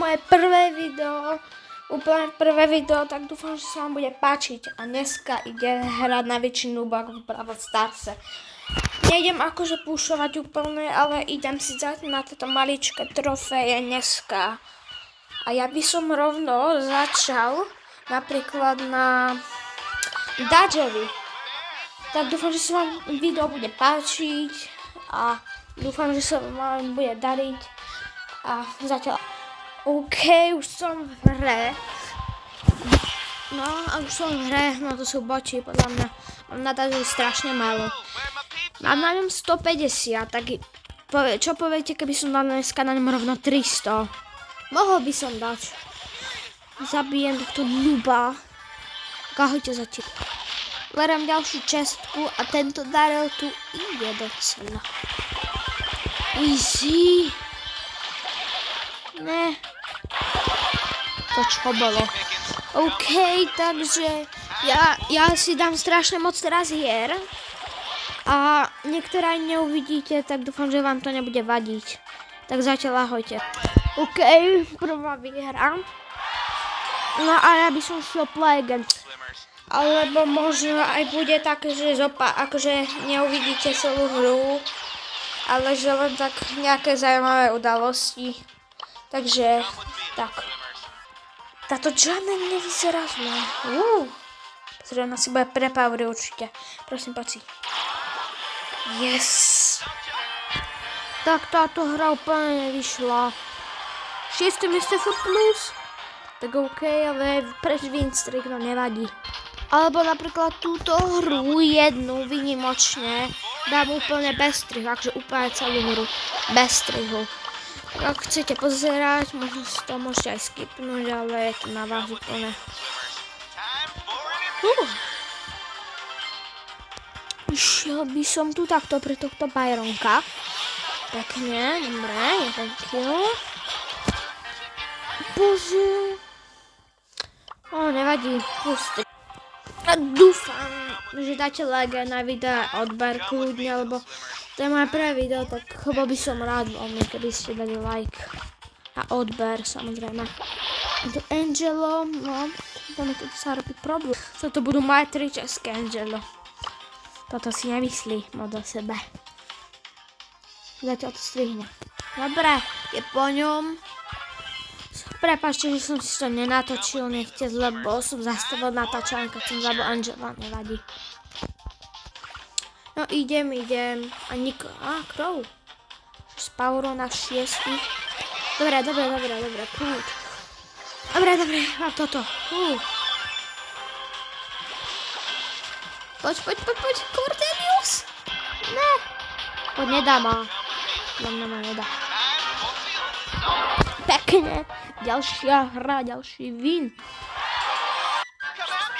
moje prvé video, úplne prvé video, tak dúfam, že sa vám bude páčiť. A dneska ide hrať na väčšinu bug v Brawl Starse. Nejdem akože pušovať úplne, ale idem si dať na toto maličké trofeje dneska. A ja by som rovno začal napríklad na Dodgeovi. Tak dúfam, že sa vám video bude páčiť a dúfam, že sa vám bude dariť. A zatiaľ... OK, už som v hre. No, a už som v hre, no to sú boči, podľa mňa. Mám na Dodgeovi strašne málo. Mám na ňom 150, tak čo poviete, keby som dal dneska na ňom rovno 300? Mohol by som dať. Zabijem tohto nuba. Ahojte zatiaľ. Berem ďalšiu čestku a tento Daryl tu ide docela. Easy. Ne. To čo bolo? OK, takže ja si dám strašne moc teraz hier. A niektoré neuvidíte, tak dúfam, že vám to nebude vadiť. Tak zatiaľ ahojte. OK, prvá výhra. No a ja by som šiel play again. Alebo možno aj bude také, že akože neuvidíte celú hru. Ale že len tak nejaké zaujímavé udalosti. Takže, tak. Táto Janet nevyzerá zle. Pozri, ona si bude prepávry určite. Prosím, poď si. Yes. Tak táto hra úplne nevyšla. 6. miesto furt plus. Tak OK, ale preč win streak, no nevadí. Alebo napríklad túto hru jednu výnimočne dám úplne bez strihu, takže úplne celú hru bez strihu. Tak ak chcete pozerať, možno si to môžete aj skipnúť, ale je to na vás úplne. Išiel by som tu takto pri tohto Byronka. Pekne, dobre, jeden kill. Bože. Nevadí, pusti. A dúfam, že dáte like na videa odber kľudne, lebo to je moje prvé video, tak bol by som rád veľmi, keby ste dali like. A odber, samozrejme. Je to Angelo, no, tam to sa robí problém. To budú moje 3 české Angelo. Toto si nemyslí moc o sebe. Zatiaľ to strihne. Dobre, je po ňom. Prepáčte, že som si to nenatočil, nechťať, lebo som zastavil natáčanie, keď som zabil Angela, nevadí. No idem. A Niko, Crow. Z Poweru na 6. Dobre, kľud. Dobre, mám toto. Poď, Cordelius. Ne. Poď, nedá ma. Ma nedá. Pekne. Ďalšia hra, ďalší win.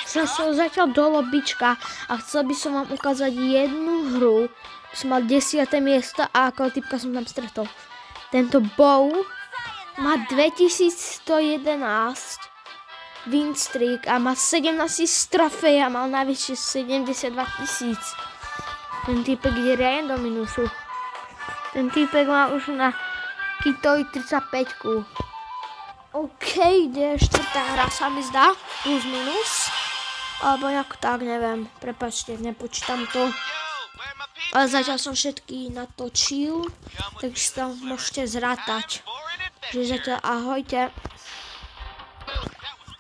Som sa zatiaľ do lobička a chcel by som vám ukázať jednu hru. Som mal 10. miesto a ako typka som tam stretol. Tento Bow má 2111 win streak a má 17 trofej a mal najvyššie 72 000. Ten typek je random minusu. Ten typek má už na Kitoj 35. OK, ide 4. hra sa mi zdá, plus minus. Alebo nejak tak, neviem, prepáčte, nepočítam to. Ale zatiaľ som všetky natočil, takže si tam môžete zrátať. Že zatiaľ ahojte.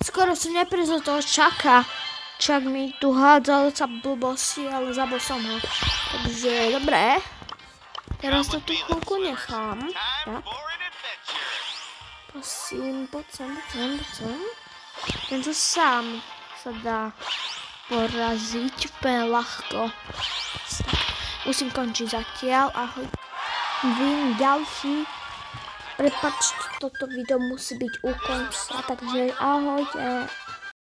Skoro som neprezol toho Čaka. Čak mi tu hádzal sa blbosti, ale zabil som ho. Takže, dobré. Teraz to tu chvíľku nechám. Tak. Prosím, poď sem. Tento sám sa dá poraziť úplne ľahko. Musím končiť zatiaľ. Ahoj. Vím ďalší. Prepáčte, toto video musí byť u konca, takže ahojte.